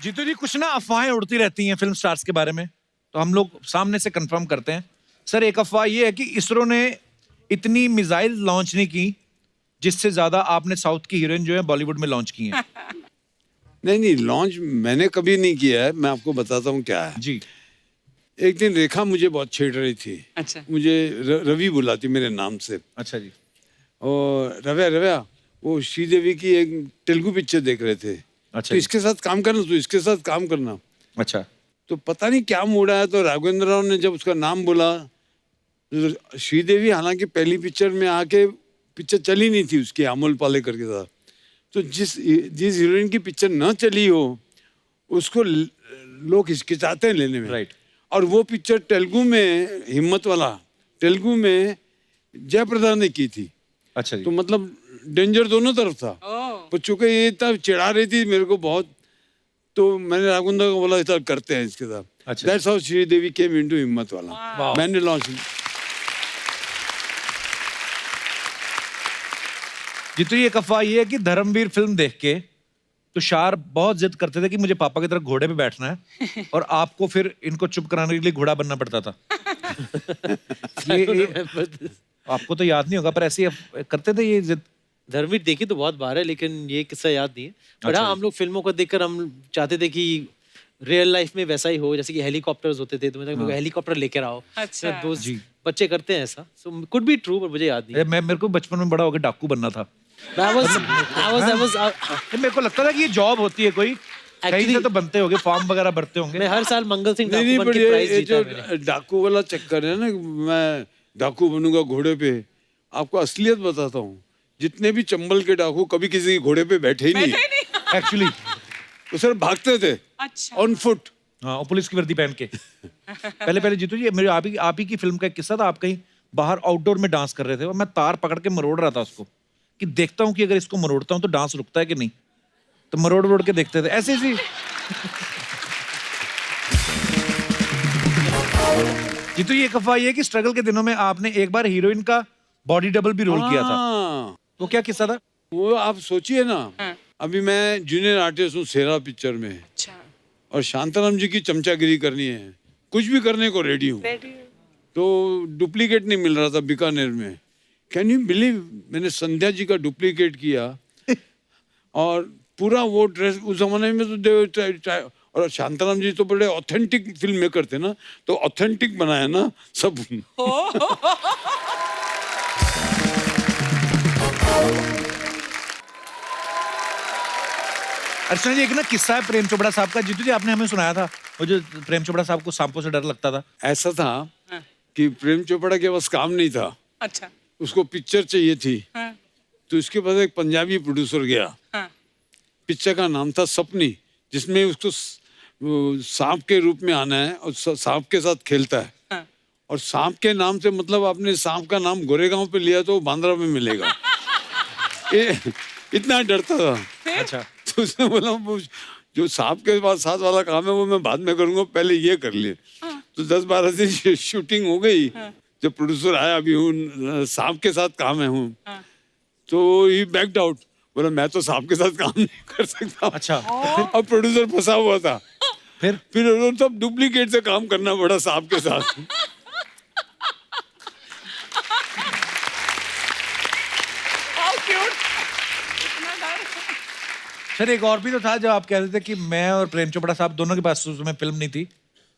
जीतू जी, कुछ ना अफवाहें उड़ती रहती हैं फिल्म स्टार्स के बारे में, तो हम लोग सामने से कंफर्म करते हैं। सर, एक अफवाह ये है कि इसरो ने इतनी मिसाइल लॉन्च नहीं की जिससे ज्यादा आपने साउथ की हीरोइन जो है बॉलीवुड में लॉन्च की हैं। नहीं नहीं, लॉन्च मैंने कभी नहीं किया है। मैं आपको बताता हूँ क्या है। जी। एक दिन रेखा मुझे बहुत छेड़ रही थी। अच्छा। मुझे रवि बुलाती मेरे नाम से। अच्छा जी। और रव्या रव्या, वो श्रीदेवी की एक तेलुगु पिक्चर देख रहे थे। अच्छा तो जी। इसके साथ काम करना, तो इसके साथ काम करना। अच्छा। तो पता नहीं क्या मूड आया, तो राघवेंद्र राव ने जब उसका नाम बोला, तो श्रीदेवी हालांकि पहली पिक्चर में आके, पिक्चर चली नहीं थी उसकी अमोल पालेकर के साथ, तो जिस जिस हीरोइन की पिक्चर न चली हो उसको लोग हिचकिचाते हैं लेने में। राइट। और वो पिक्चर तेलुगु में, हिम्मत वाला, तेलुगु में जयप्रदा ने की थी। अच्छा जी। तो मतलब डेंजर दोनों तरफ था। पर चूंकि ये इतना चिढ़ा रही थी मेरे को बहुत, तो मैंने राघवेंद्र को बोला इतना करते हैं इसके साथ। अच्छा। That's how Sridevi came into हिम्मत वाला। मैंने लॉन्च। जीतू जी, एक अफवाह ये है कि धर्मवीर फिल्म देख के तुषार बहुत जिद करते थे कि मुझे पापा की तरह घोड़े पे बैठना है, और आपको फिर इनको चुप कराने के लिए घोड़ा बनना पड़ता था। आपको तो याद नहीं होगा, पर ऐसे ही करते थे ये जिद। धर्मवीर देखी तो बहुत बार है, लेकिन ये किस्सा याद नहीं है। पर अच्छा हाँ, जी। हम लोग फिल्मों को देखकर हम चाहते थे कि रियल लाइफ में वैसा ही हो, जैसे कि हेलीकॉप्टर्स होते थे, तो मतलब हेलीकॉप्टर लेकर आओ। अच्छा। तो जी। बच्चे करते हैं ऐसा, सो कुड बी ट्रू, पर मुझे याद नहीं। मेरे को बचपन में बड़ा होकर डाकू बनना था। मेरे को लगता था कि ये जॉब होती है कोई, कहीं से तो बनते होंगे, फॉर्म वगैरह भरते होंगे। मैं हर साल मंगल सिंह नहीं डाकू नहीं, बन पर के प्राइज ये जीता जो है मैंने। डाकू वाला चक्कर है ना, मैं डाकू बनूंगा घोड़े पे, आपको असलियत बताता हूँ, जितने भी चंबल के डाकू कभी किसी घोड़े पे बैठे ही नहीं। एक्चुअली वो सिर्फ भागते थे अच्छा। On foot. हाँ, और पुलिस की वर्दी पहन के। पहले जीतू जी, मेरे आप ही की फिल्म का एक किस्सा था। आप कहीं बाहर आउटडोर में डांस कर रहे थे और मैं तार पकड़ के मरोड़ रहा था उसको, कि देखता हूँ कि अगर इसको मरोड़ता हूँ तो डांस रुकता है कि नहीं। तो मरोड़ के देखते थे ऐसे ऐसे। जीतू जी, एक अफवाह ये है कि स्ट्रगल के दिनों में आपने एक बार हीरोइन का बॉडी डबल भी रोल किया था। हाँ, वो क्या किस्सा था? वो आप सोचिए ना। हाँ। अभी मैं जूनियर आर्टिस्ट हूँ सेरा पिक्चर में, अच्छा। और शांताराम जी की चमचागिरी करनी है, कुछ भी करने को रेडी हूँ। तो डुप्लीकेट नहीं मिल रहा था बीकानेर में। कैन यू बिलीव, मैंने संध्या जी का डुप्लीकेट किया, और पूरा वो ड्रेस उस जमाने में तो और शांताराम जी तो बड़े ऑथेंटिक फिल्म मेकर थे ना, तो ऑथेंटिक बनाया ना सब। अर्चना जी, एक ना किस्सा है प्रेम चोपड़ा साहब का। जीतू जी, आपने हमें सुनाया था वो जो प्रेम चोपड़ा साहब को सांपों से डर लगता था। ऐसा था हाँ। कि प्रेम चोपड़ा के पास काम नहीं था, अच्छा। उसको पिक्चर चाहिए थी। हाँ। तो इसके पास एक पंजाबी प्रोड्यूसर गया। हाँ। पिक्चर का नाम था सपनी, जिसमें उसको वो सांप के रूप में आना है और सांप के साथ खेलता है। हाँ। और सांप के नाम से मतलब आपने सांप का नाम गोरेगांव पे लिया तो बांद्रा में मिलेगा। इतना डरता था। अच्छा। तो उसने बोला वो जो सांप के साथ वाला काम है वो मैं बाद में करूंगा, पहले ये कर लिए। तो 10-12 दिन शूटिंग हो गई। जब प्रोड्यूसर आया, अभी हूँ सांप के साथ काम है हूँ, तो ही बैक्ड आउट, बोला मैं तो सांप के साथ काम नहीं कर सकता। अच्छा। अब प्रोड्यूसर फंसा हुआ था। फिर उन्होंने सब डुप्लीकेट से काम करना पड़ा सांप के साथ। सर, एक और भी तो था जब आप कहते थे कि मैं और प्रेम चोपड़ा साहब दोनों के पास उस समय फिल्म नहीं थी,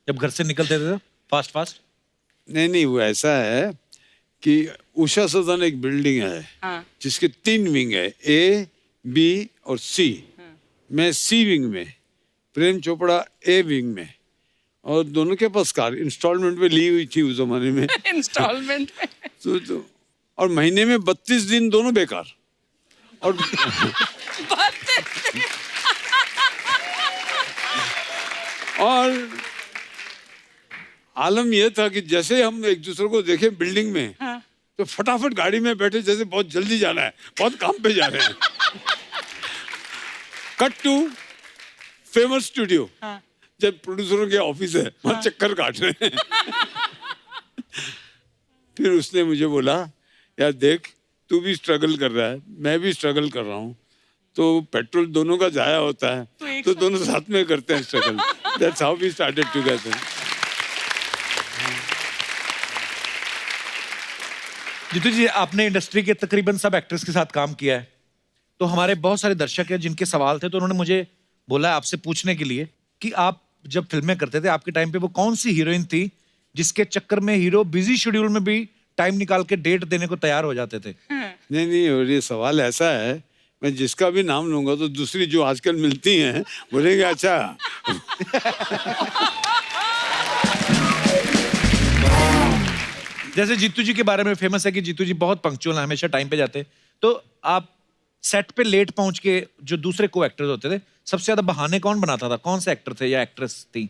जब घर से निकलते थे फास्ट। नहीं नहीं, वो ऐसा है कि उषा सदन एक बिल्डिंग है। हाँ। जिसके 3 विंग है, ए, बी और सी। मैं सी विंग में, प्रेम चोपड़ा ए विंग में, और दोनों के पास कार इंस्टॉलमेंट पे ली हुई थी उस जमाने में। इंस्टॉलमेंट में। तो और महीने में 32 दिन दोनों बेकार। और और आलम यह था कि जैसे हम एक दूसरे को देखे बिल्डिंग में, तो फटाफट गाड़ी में बैठे, जैसे बहुत जल्दी जाना है, बहुत काम पे जा रहे हैं। Cut to famous studio. जब प्रोड्यूसरों के ऑफिस है, वहां चक्कर काट रहे हैं। फिर उसने मुझे बोला, यार देख, तू भी स्ट्रगल कर रहा है, मैं भी स्ट्रगल कर रहा हूँ, तो पेट्रोल दोनों का जाया होता है, तो दोनों साथ में करते हैं struggle. That's how we started together. Jeetu ji, आपने इंडस्ट्री के तकरीबन सब एक्टर्स के साथ काम किया है, तो हमारे बहुत सारे दर्शक हैं जिनके सवाल थे, तो उन्होंने मुझे बोला है आपसे पूछने के लिए कि आप जब फिल्में करते थे, आपके टाइम पे वो कौन सी हीरोइन थी जिसके चक्कर में हीरो बिजी शेड्यूल में भी टाइम निकाल के डेट देने को तैयार हो जाते थे? नहीं, और ये सवाल ऐसा है, मैं जिसका भी नाम लूंगा तो दूसरी जो आजकल मिलती हैं बोलेंगे अच्छा. जैसे जीतू जी के बारे में फेमस है कि जीतू जी बहुत पंक्चुअल हैं, हमेशा टाइम पे जाते हैं, तो आप सेट पे लेट पहुंच के जो दूसरे को एक्टर्स होते थे, सबसे ज्यादा बहाने कौन बनाता था? कौन से एक्टर थे या एक्ट्रेस थी?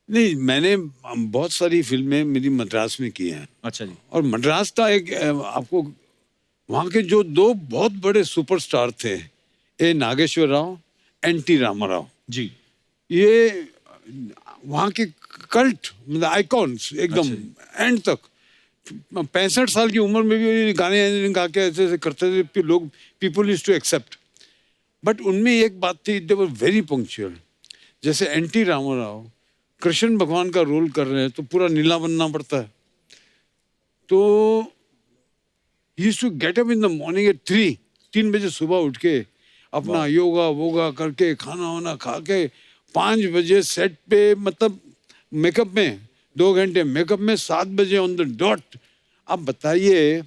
नहीं, मैंने बहुत सारी फिल्में मेरी मद्रास में की हैं. अच्छा जी. और मद्रास का एक आपको वहाँ के जो दो बहुत बड़े सुपरस्टार थे, ए नागेश्वर राव, एन.टी. रामाराव जी. ये वहाँ के कल्ट मतलब आइकॉन्स एकदम एंड तक. 65 साल की उम्र में भी गाने गा के ऐसे ऐसे करते थे लोग. People used to accept. But उनमें एक बात थी, दे वर वेरी पंक्चुअल. जैसे एन.टी. रामाराव कृष्ण भगवान का रोल कर रहे हैं तो पूरा नीला बनना पड़ता है. तो he used to get up in the morning at 3 बजे सुबह उठ के अपना योगा वोगा करके खाना वाना खा के 5 बजे सेट पे, मतलब मेकअप में 2 घंटे मेकअप में, 7 बजे ऑन द डॉट. अब बताइए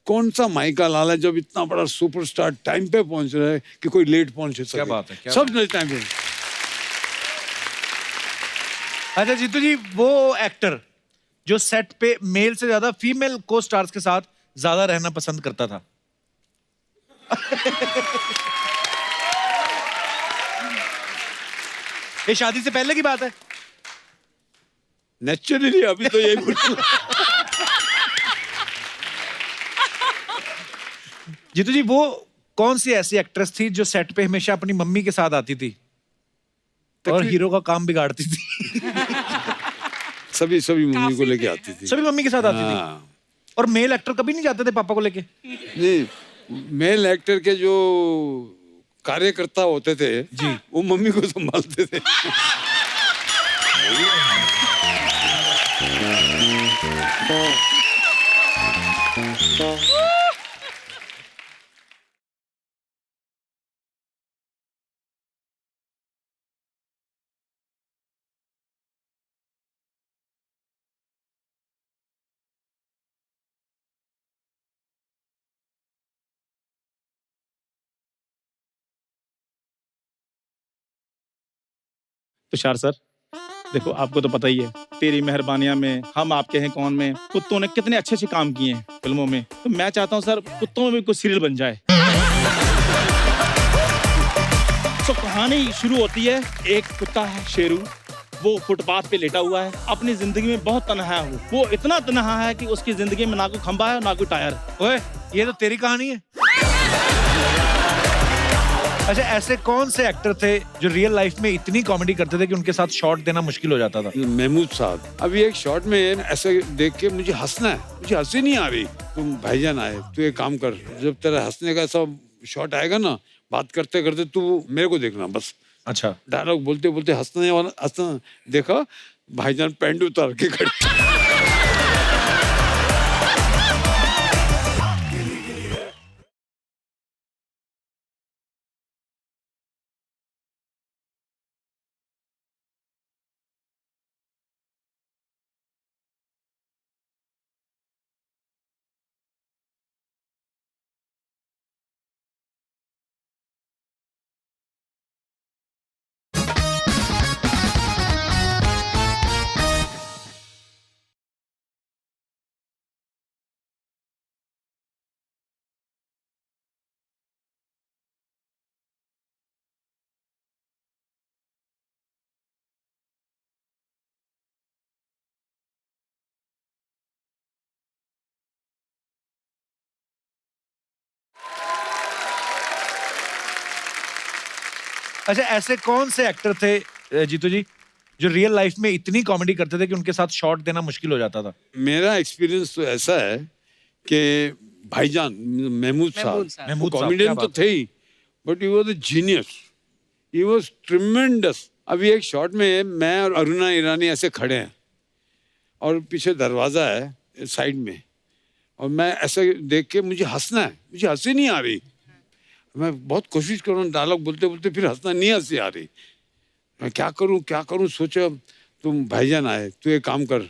कौन सा माइका लाल है जब इतना बड़ा सुपरस्टार टाइम पे पहुंच रहा है कि कोई लेट पहुंच सके. क्या बात है, क्या सब टाइम पे. अच्छा जीतू जी, वो एक्टर जो सेट पे मेल से ज्यादा फीमेल को स्टार्स के साथ ज्यादा रहना पसंद करता था? ये शादी से पहले की बात है? नेचुरली अभी तो यही जीतू जी, वो कौन सी ऐसी एक्ट्रेस थी जो सेट पे हमेशा अपनी मम्मी के साथ आती थी और हीरो का काम बिगाड़ती थी? सभी मम्मी को लेके आती थी. सभी मम्मी के साथ आती थी. हाँ. और मेल एक्टर कभी नहीं जाते थे पापा को लेके? नहीं, मेल एक्टर के जो कार्यकर्ता होते थे जी, वो मम्मी को संभालते थे. तुषार सर, देखो आपको तो पता ही है, तेरी मेहरबानियां में, हम आपके हैं कौन में, कुत्तों ने कितने अच्छे अच्छे काम किए हैं फिल्मों में. तो मैं चाहता हूं सर, कुत्तों में भी कुछ सीरियल बन जाए. तो कहानी शुरू होती है, एक कुत्ता है शेरू, वो फुटपाथ पे लेटा हुआ है, अपनी जिंदगी में बहुत तन्हा है. वो इतना तन्हा है कि उसकी जिंदगी में ना कोई खंबा है ना कोई टायर. ओए, ये तो तेरी कहानी है. अच्छा, ऐसे कौन से एक्टर थे जो रियल लाइफ में इतनी कॉमेडी करते थे कि उनके साथ शॉट देना मुश्किल हो जाता था? महमूद साहब. अभी एक शॉट में ऐसे देख के मुझे हंसना है, मुझे हंसी नहीं आ रही. तुम भाईजान आए, तू एक काम कर, जब तेरा हंसने का ऐसा शॉट आएगा ना, बात करते करते तू मेरे को देखना बस. अच्छा. डायलॉग बोलते बोलते हंसने वाला हंसना. देखा भाईजान पैंट उतार के खड़े. अच्छा, ऐसे कौन से एक्टर थे जीतू जी जो रियल लाइफ में इतनी कॉमेडी करते थे कि उनके साथ शॉट देना मुश्किल हो जाता था? मेरा एक्सपीरियंस तो ऐसा है कि भाईजान महमूद साहब महमूद साहब, कॉमेडियन क्या तो बात थे ही, but he was a genius, he was tremendous. अभी एक शॉट में मैं और अरुणा ईरानी ऐसे खड़े हैं और पीछे दरवाजा है साइड में, और मैं ऐसे देख के मुझे हंसना है, मुझे हंसी नहीं आ रही। मैं बहुत कोशिश कर रहा हूँ डायलॉग बोलते बोलते, फिर हंसना नहीं हंसी आ रही। मैं क्या करूँ सोचा, तुम भाईजान आए, तू एक काम कर,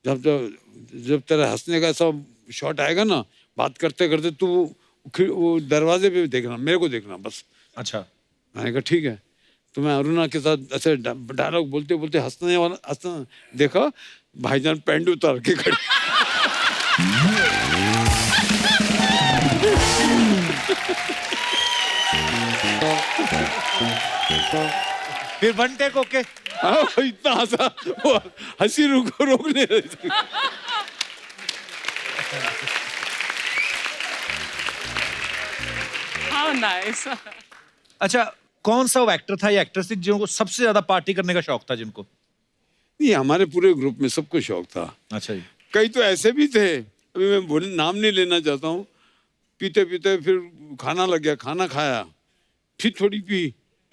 जब तेरा हंसने का ऐसा शॉट आएगा ना, बात करते करते तू वो दरवाजे पे देखना, मेरे को देखना बस। अच्छा, मैंने कहा ठीक है। तो मैं अरुणा के साथ ऐसे डायलॉग बोलते बोलते हंसना देखा, भाईजान पैंट उतार के खड़े। फिर वन टेक ओके। हाँ, इतना हंसा, वो हंसी रोक नहीं रही थी। How nice. अच्छा, कौन सा वो एक्टर था या एक्ट्रेस थी जिनको सबसे ज्यादा पार्टी करने का शौक था जिनको? नहीं, हमारे पूरे ग्रुप में सबको शौक था। अच्छा जी। कई तो ऐसे भी थे, अभी मैं नाम नहीं लेना चाहता हूँ, पीते पीते फिर खाना लग गया, खाना खाया, फिर थोड़ी पी,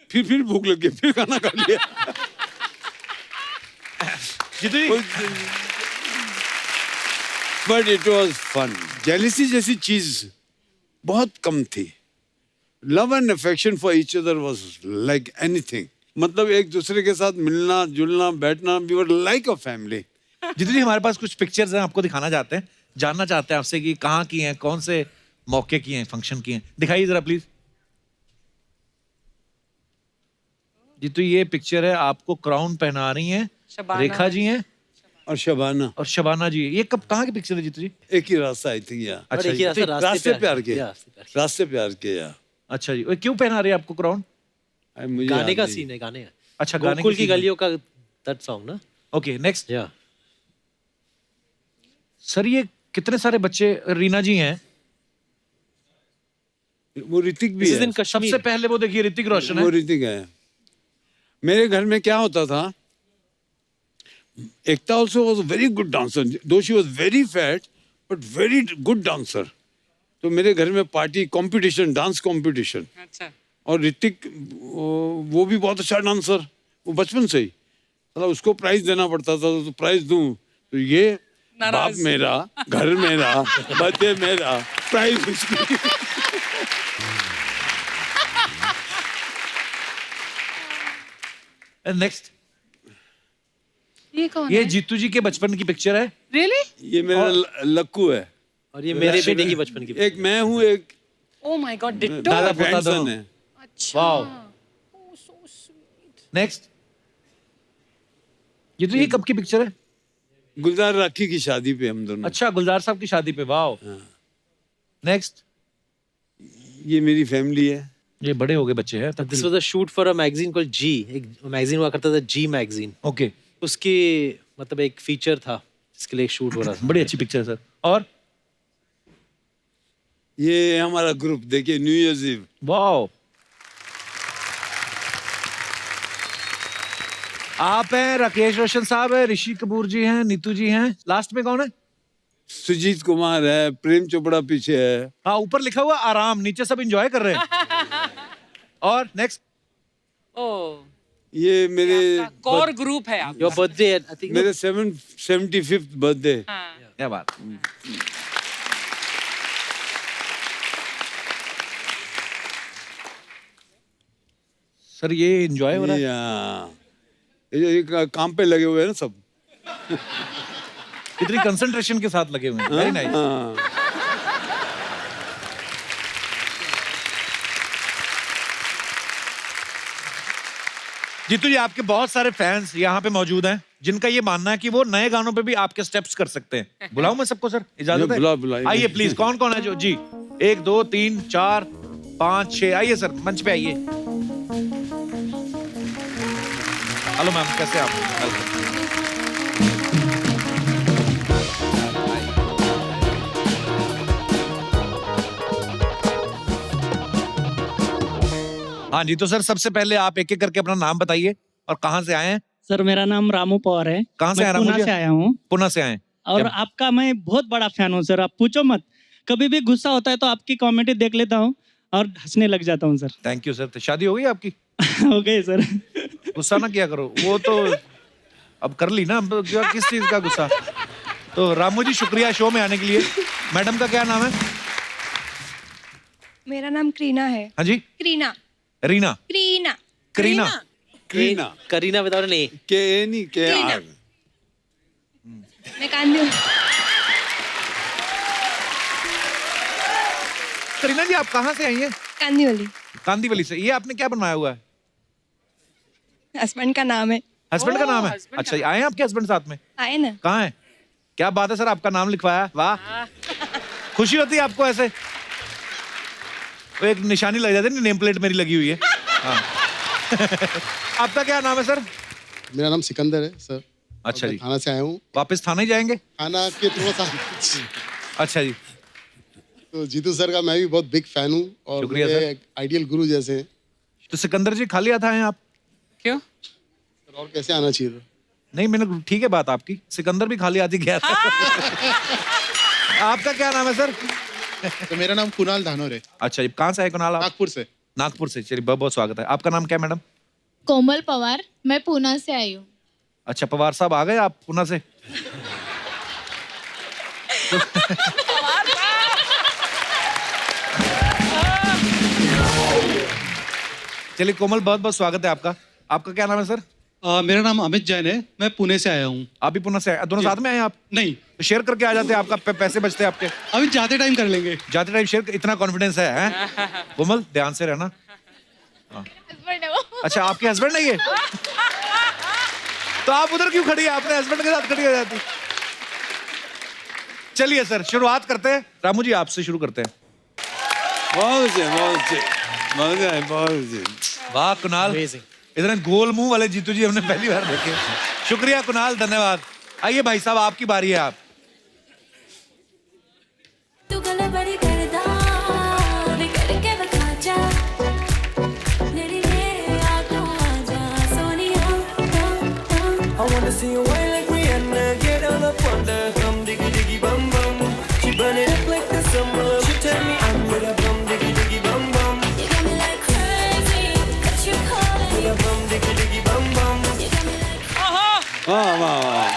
फिर भूख लग गई, फिर खाना खा लिया। But it was fun. Jealousy जैसी चीज बहुत कम थी। Love and affection for each other was like anything. मतलब एक दूसरे के साथ मिलना जुलना बैठना, we were like a family. Jitu ji, हमारे पास कुछ पिक्चर्स हैं, आपको दिखाना चाहते हैं, जानना चाहते हैं आपसे कि कहाँ की हैं, कौन से मौके की हैं, फंक्शन की हैं, दिखाइए जरा प्लीज। जितू, ये पिक्चर है, आपको क्राउन पहना रही हैं शबाना। रेखा जी हैं और शबाना, और शबाना जी। ये कब कहाँ की पिक्चर है जितू जी? एक ही रास्ता आई थी यहाँ। अच्छा जी। रास्ते प्यार के, रास्ते प्यार के यहाँ। अच्छा जी, क्यों पहना रही है आपको क्राउन? मुझे गाने याद का नहीं। सीन है, गाने का। अच्छा, गाने गोकुल की scene है। गलियों का दैट सॉन्ग ना। Okay, next. या सर, ये कितने सारे बच्चे, रीना जी हैं, वो ऋतिक भी दिस इज है। इन कश्मीर। सबसे पहले वो देखिए ऋतिक रोशन वो है। ऋतिक है। मेरे घर में क्या होता था, Ekta also was a very good dancer, though she was very fat but very good dancer. तो मेरे घर में पार्टी कंपटीशन, डांस कंपटीशन। अच्छा। और ऋतिक वो भी बहुत अच्छा डांसर, वो बचपन से ही, मतलब उसको प्राइज देना पड़ता था, तो प्राइज दूं तो ये बाप नाराज। मेरा, घर मेरा, बच्चे मेरा, प्राइज उसकी। नेक्स्ट। ये कौन ये है? जीतू जी के बचपन की पिक्चर है। Really? ये मेरा लक्कू है। और ये मेरे बेटे की बचपन की। एक मैं हूँ, एक Oh my God, ditto. दादा पोता grandson दोनों। है। अच्छा। Wow. Oh, so sweet. Next. ये तो ये कब की पिक्चर है? गुलजार राखी की शादी पे हम दोनों। अच्छा, गुलजार साहब की शादी पे। वाओ। नेक्स्ट। ये मेरी फैमिली है। ये बड़े हो गए बच्चे हैं तब। This was a shoot for a magazine called जी। एक मैगजीन हुआ करता था, जी मैगजीन। ओके, उसकी मतलब एक फीचर था जिसके लिए एक शूट हो रहा था। बड़ी अच्छी पिक्चर है सर। और ये हमारा ग्रुप देखिए, न्यू ईयर्स ईव। वाओ, आप हैं, राकेश रोशन साहब है, ऋषि कपूर जी हैं, नीतू जी हैं, लास्ट में कौन है? सुजीत कुमार है, प्रेम चोपड़ा पीछे है। हाँ, ऊपर लिखा हुआ आराम, नीचे सब एंजॉय कर रहे हैं। और नेक्स्ट। Oh. ये मेरे कोर ग्रुप है आप। Your birthday I think. मेरे 75th बर्थडे। हाँ। क्या बात। सर, ये एंजॉय हो रहा है। ये काम पे लगे हुए हैं ना सब। कितनी कंसंट्रेशन के साथ लगे हुए हैं। Very nice. हाँ। जीतू जी, आपके बहुत सारे फैंस यहाँ पे मौजूद हैं जिनका ये मानना है कि वो नए गानों पे भी आपके स्टेप्स कर सकते हैं। बुलाऊं मैं सबको सर, इजाजत है? बुलाइए। आइए प्लीज। कौन कौन है जो जी? 1 2 3 4 5 6। आइए सर, मंच पे आइए। हेलो मैम, कैसे आप? वेलकम। हाँ जी, तो सर सबसे पहले आप एक एक करके अपना नाम बताइए और कहाँ से आए हैं? सर मेरा नाम रामू पवार है। कहाँ से मैं आए रामू पुणे जी? से आया हूँ पुणे से आए हैं। और क्या- आपका मैं बहुत बड़ा फैन हूँ सर, आप पूछो मत। कभी भी गुस्सा होता है तो आपकी कॉमेडी देख लेता हूँ और हंसने लग जाता हूँ सर। Thank you sir. तो शादी हो गई आपकी? हो गए सर। गुस्सा ना किया करो, वो तो अब कर ली ना, अब किस चीज का गुस्सा। तो रामू जी शुक्रिया शो में आने के लिए। मैडम का क्या नाम है? मेरा नाम करीना है। हाँ जी? Kareena. Reena? Kareena. Kareena? Kareena Kareena without N A. K नहीं के करीना। आर। मैं कांदी हूँ। करीना जी आप कहाँ से आई हैं? कांदीवली। कांदीवली से। ये आपने क्या बनवाया हुआ है? हस्बैंड का नाम है। हस्बैंड का नाम है? husband अच्छा आए हैं आपके हस्बैंड साथ में? आए ना। कहाँ है? क्या बात है सर, आपका नाम लिखवाया, वाह। खुशी होती है आपको ऐसे? वो एक निशानी लग जाती है, नेम प्लेट मेरी लगी हुई है। हाँ। आपका क्या नाम है सर? मेरा नाम सिकंदर है सर। अच्छा मैं जी। थाना से आया हूँ। वापस थाने ही जाएंगे? थाना के थोड़ा सा अच्छा जी। तो जीतू सर का मैं भी बहुत बिग फैन हूँ और शुक्रिया मेरे सर। आइडियल गुरु जैसे हैं। तो सिकंदर जी खाली हाथ आए हैं आप? क्यों? सर और कैसे आना चाहिए था? नहीं, मैंने ठीक है बात आपकी, सिकंदर भी खाली हाथ ही गया था। आपका क्या नाम है सर? तो मेरा नाम कुणाल धानोर है, अच्छा जी। कहाँ से है कुणाल आप? नागपुर से। नागपुर से। चलिए बहुत बहुत स्वागत है। आपका नाम क्या है मैडम? कोमल पवार, मैं पूना से आई हूँ। अच्छा पवार साहब आ गए आप पुणे से? चलिए कोमल बहुत बहुत स्वागत है आपका। आपका क्या नाम है सर? मेरा नाम अमित जैन है, मैं पुणे से आया हूँ। आप भी पुणे से आए? दोनों साथ में आए आप? नहीं, तो शेयर करके आ जाते, आपका पैसे बचते आपके। अभी जाते टाइम कर लेंगे। जाते टाइम शेयर, इतना कॉन्फिडेंस है, हैं? कोमल ध्यान से रहना। अच्छा आपके हस्बैंड है ये? तो आप उधर क्यों खड़ी है? आपने हस्बैंड के साथ खड़ी हो जाती। चलिए सर शुरुआत करते हैं। रामू जी आपसे शुरू करते हैं। बहुत अच्छे बहुत अच्छे बहुत अच्छे बहुत अच्छे। वाह कुणाल, Amazing. इतने गोल मुंह वाले जीतू जी हमने पहली बार देखे। शुक्रिया कुणाल, धन्यवाद। आइए भाई साहब आपकी बारी है। आप तू गले बड़ी करदा वे करके बता जा मेरी मेरे आंखों आजा Sonia I wanna see you wine like Rihanna get all up on the diggy diggy bum bum she burn it up like the summer she tell me I'm with a bum diggy diggy bum bum you got me like crazy got you calling with a bum diggy diggy bum bum you got me like वाह वाह वाह।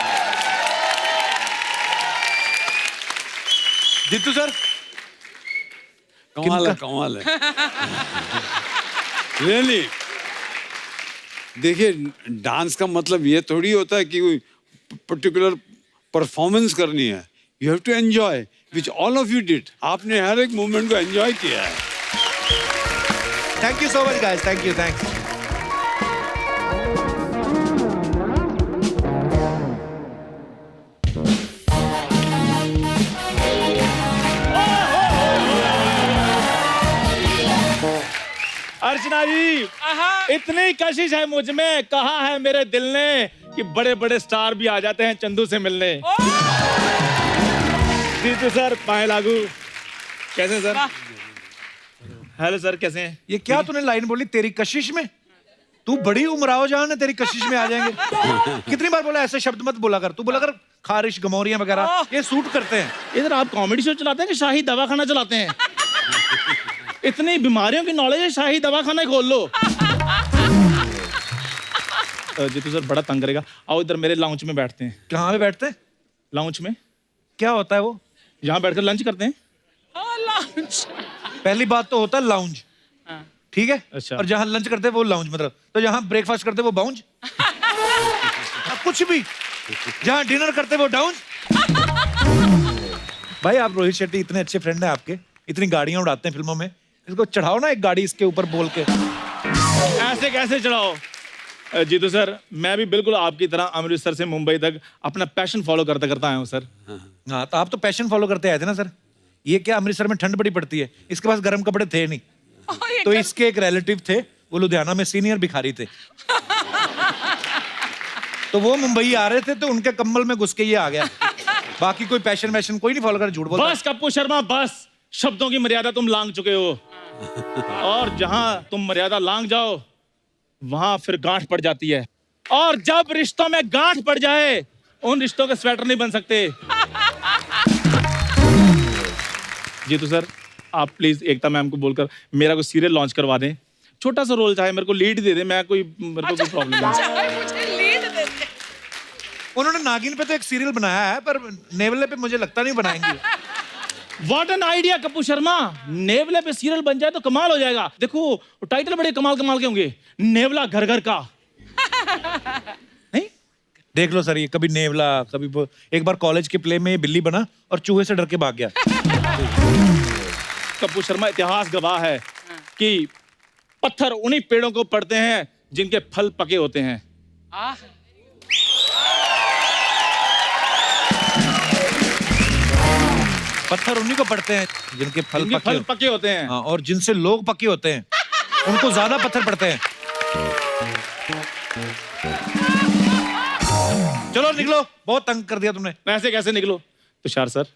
Jitu sir कमाल है कमाल है। Really देखिए dance का मतलब ये थोड़ी होता है कि कोई पर्टिकुलर परफॉर्मेंस करनी है। You have to enjoy which all of you did. आपने हर एक मोमेंट को एंजॉय किया है। Thank you so much guys, thank you, thanks. Archana ji, इतनी कशिश है मुझ में, कहा है मेरे दिल ने कि बड़े बड़े स्टार भी आ जाते हैं चंदू से मिलने। जीतू सर, पाए लागू। कैसे सर? हेलो सर, कैसे हैं? ये क्या तूने लाइन बोली, तेरी कशिश में? तू बड़ी उमराव जान है, तेरी कशिश में आ जाएंगे। कितनी बार बोला ऐसे शब्द मत बोला कर। तू बोला कर खारिश गमौरियां वगैरह, ये सूट करते हैं। इधर आप कॉमेडी शो चलाते हैं कि शाही दवाखाना चलाते हैं? इतनी बीमारियों की नॉलेज है, शाही दवाखाना खोल लो। जीतू सर बड़ा तंग करेगा, आओ इधर मेरे लाउंज में बैठते हैं। कहाँ पे बैठते हैं? लाउंज में। क्या होता है वो? यहाँ बैठकर लंच करते हैं। पहली बात तो होता है लाउंज, ठीक है? अच्छा। और जहाँ लंच करते हैं वो लाउंज, मतलब तो जहाँ ब्रेकफास्ट करते हैं वो बाउंज। कुछ भी, जहाँ डिनर करते हैं वो डाउंज। भाई आप रोहित शेट्टी इतने अच्छे फ्रेंड हैं आपके, इतनी गाड़ियां उड़ाते हैं फिल्मों में, इसको चढ़ाओ ना एक गाड़ी इसके ऊपर बोल के। ऐसे कैसे चढ़ाओ? जीतू सर, मैं भी बिल्कुल आपकी तरह अमृतसर से मुंबई तक अपना पैशन फॉलो करता करता आया हूँ सर। हाँ तो आप तो पैशन फॉलो करते आए थे ना सर। ये क्या अमृतसर में ठंड बड़ी पड़ती है, इसके पास गर्म कपड़े थे नहीं, तो इसके एक रिलेटिव थे, वो लुधियाना में सीनियर भिखारी थे। तो वो मुंबई आ रहे थे, तो उनके कंबल में घुस के ये आ गया। बाकी कोई पैशन वैशन कोई नहीं फॉलो कर, झूठ बोलता। बस कप्पू शर्मा, बस शब्दों की मर्यादा तुम लांग चुके हो, और जहां तुम मर्यादा लांग जाओ वहां फिर गांठ पड़ जाती है, और जब रिश्तों में गांठ पड़ जाए उन रिश्तों के स्वेटर नहीं बन सकते। जीतू सर, आप प्लीज एकता मैम को बोलकर मेरा कोई सीरियल लॉन्च करवा दें, छोटा सा रोल चाहे मेरे को लीड दे दे, मेरे को कोई प्रॉब्लम नहीं। मुझे लीड दे दे। उन्होंने नागिन पे तो एक सीरियल बनाया है, पर नेवले पे मुझे लगता नहीं बनाएंगे। What an idea Kapoor Sharma, नेवले पे सीरियल बन जाए तो कमाल हो जाएगा। देखो टाइटल बड़े कमाल कमाल के होंगे, नेवला घर घर का। नहीं देख लो सर, ये कभी नेवला, कभी एक बार कॉलेज के प्ले में ये बिल्ली बना और चूहे से डर के भाग गया। कपूर शर्मा, इतिहास गवाह है कि पत्थर उन्हीं पेड़ों को पड़ते हैं जिनके फल पके होते हैं। आह, पत्थर उन्हीं को पड़ते हैं जिनके फल पके होते हैं। हाँ, और जिनसे लोग पके होते हैं उनको ज्यादा पत्थर पड़ते हैं। चलो निकलो, बहुत तंग कर दिया तुमने। ऐसे कैसे निकलो तुषार सर,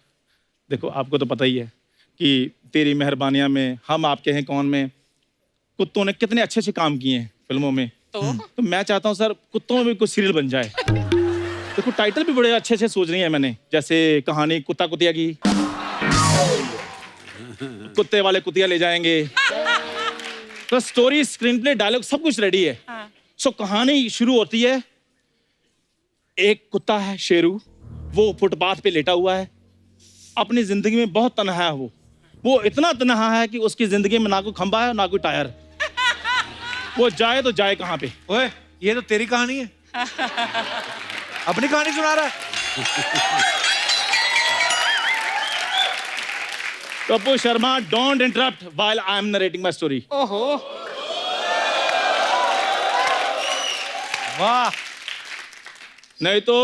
देखो आपको तो पता ही है कि तेरी मेहरबानियां में, हम आपके हैं कौन में, कुत्तों ने कितने अच्छे अच्छे काम किए हैं फिल्मों में। तो मैं चाहता हूं सर कुत्तों में भी कुछ सीरियल बन जाए। देखो टाइटल भी बड़े अच्छे अच्छे सोच रही है मैंने, जैसे कहानी कुत्ता कुतिया की, कुत्ते वाले कुतिया ले जाएंगे, तो स्टोरी, स्क्रीन प्ले, डायलॉग सब कुछ रेडी है। सो कहानी शुरू होती है, एक कुत्ता है शेरू, वो फुटपाथ पे लेटा हुआ है, अपनी जिंदगी में बहुत तन्हा है। वो इतना तन्हा है कि उसकी जिंदगी में ना कोई खंबा है ना कोई टायर। वो जाए तो जाए कहाँ पे? ओए, ये तो तेरी कहानी है। अपनी कहानी सुना रहा है। Kapoor Sharma, don't interrupt while I am narrating my story. ओहो, वाह, नहीं तो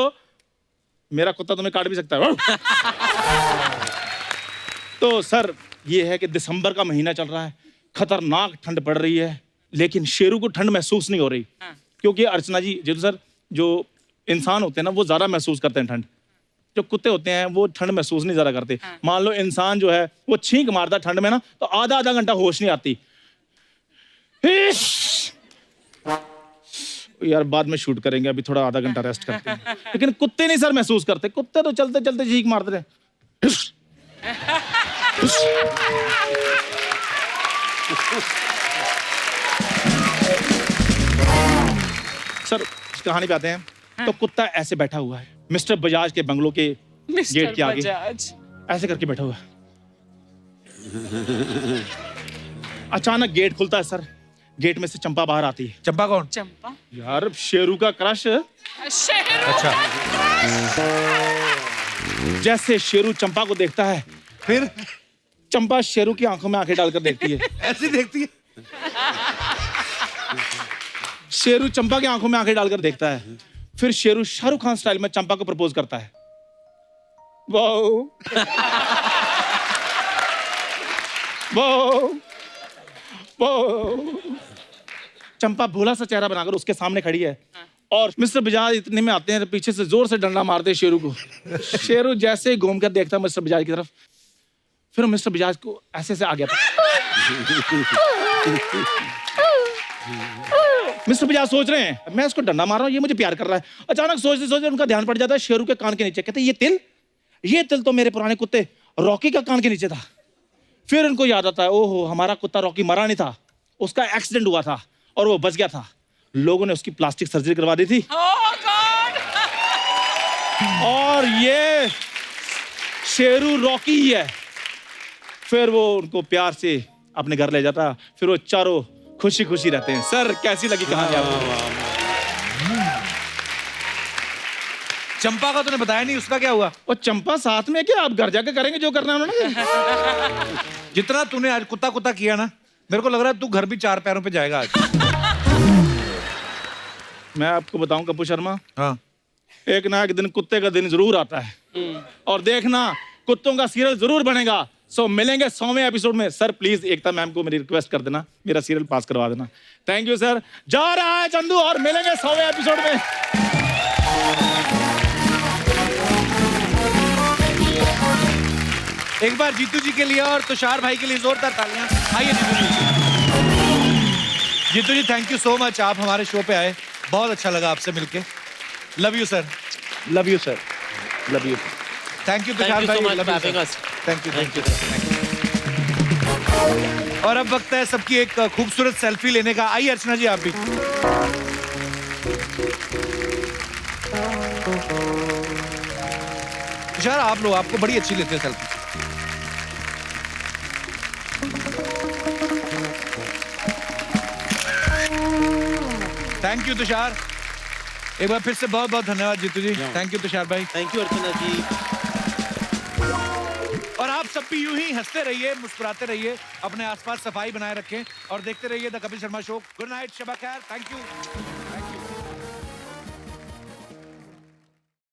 मेरा कुत्ता तुम्हें काट भी सकता है। तो सर ये है कि दिसंबर का महीना चल रहा है, खतरनाक ठंड पड़ रही है, लेकिन शेरू को ठंड महसूस नहीं हो रही। क्योंकि अर्चना जी, जो सर जो इंसान होते हैं ना वो ज्यादा महसूस करते हैं ठंड, जो कुत्ते होते हैं वो ठंड महसूस नहीं ज्यादा करते। मान लो इंसान जो है वो छींक मारता ठंड में ना, तो आधा आधा घंटा होश नहीं आती। यार बाद में शूट करेंगे, अभी थोड़ा आधा घंटा रेस्ट करते हैं। लेकिन कुत्ते नहीं सर महसूस करते, कुत्ते तो चलते चलते छींक मारते रहे। सर कहानी पे आते हैं। तो कुत्ता ऐसे बैठा हुआ है मिस्टर बजाज के बंगलों के गेट के आगे, ऐसे करके बैठा हुआ है। अचानक गेट खुलता है सर, गेट में से चंपा बाहर आती है। चंपा कौन? चंपा, यार शेरू का क्रश। शेरू। अच्छा, जैसे शेरू चंपा को देखता है, फिर चंपा शेरू की आंखों में आंखें डालकर देखती है। ऐसी देखती है। शेरू चंपा की आंखों में आंखें डालकर देखता है, फिर शेरू शाहरुख खान स्टाइल में चंपा को प्रपोज करता है। Wow wow wow. चंपा भोला सा चेहरा बनाकर उसके सामने खड़ी है, और मिस्टर बजाज इतने में आते हैं, पीछे से जोर से डंडा मारते हैं शेरू को। शेरू जैसे ही घूम कर देखता है मिस्टर बजाज की तरफ, फिर मिस्टर बजाज को ऐसे से आ गया था। मिस्टर बजाज सोच रहे हैं मैं इसको डंडा मार रहा हूँ, ये मुझे प्यार कर रहा है। अचानक सोचते सोचते उनका ध्यान पड़ जाता है शेरू के कान के नीचे। कहते ये तिल तो मेरे पुराने कुत्ते रॉकी का कान के नीचे था। फिर उनको याद आता है, ओहो हमारा कुत्ता रॉकी मरा नहीं था, उसका एक्सीडेंट हुआ था और वो बच गया था। लोगों ने उसकी प्लास्टिक सर्जरी करवा दी थी। Oh God! और ये शेरू रॉकी ही है। फिर वो उनको प्यार से अपने घर ले जाता, फिर वो चारों खुशी खुशी रहते हैं। सर कैसी लगी कहानी आपको? चंपा का तूने बताया नहीं, उसका क्या हुआ? और चंपा साथ में क्या, आप घर जाके करेंगे जो करना है उन्होंने। जितना तूने आज कुत्ता कुत्ता किया ना, मेरे को लग रहा है तू घर भी चार पैरों पे जाएगा आज। मैं आपको बताऊं कपूर शर्मा, हाँ, एक ना एक दिन कुत्ते का दिन जरूर आता है, और देखना कुत्तों का सीरियल जरूर बनेगा। सो मिलेंगे 100वें एपिसोड में। सर प्लीज एकता मैम को मेरी रिक्वेस्ट कर देना, मेरा सीरियल पास करवा देना। Thank you sir. जा रहा है चंदू, और मिलेंगे 100वें एपिसोड में। एक बार जीतू जी के लिए और तुषार भाई के लिए जोरदार तालियां। आइए जीतू जी। जीतू जी थैंक यू सो मच, आप हमारे शो पे आए, बहुत अच्छा लगा आपसे मिलके। Love you sir. Love you sir, love you. Thank you Tushar भाई, so much love for you having us. Thank you. और अब वक्त है सबकी एक खूबसूरत सेल्फी लेने का। आइए अर्चना जी आप भी। तुषार आप लो, आपको बड़ी अच्छी लेते हैं सेल्फी। थैंक यू तुषार, एक बार फिर से बहुत बहुत धन्यवाद जीतू जी। थैंक यू तुषार भाई। थैंक यू अर्चना जी। और आप सब भी यूं ही हंसते रहिए, मुस्कुराते रहिए, अपने आसपास सफाई बनाए रखें और देखते रहिए the Kapil Sharma show. Good night, Shaba Khair, thank you.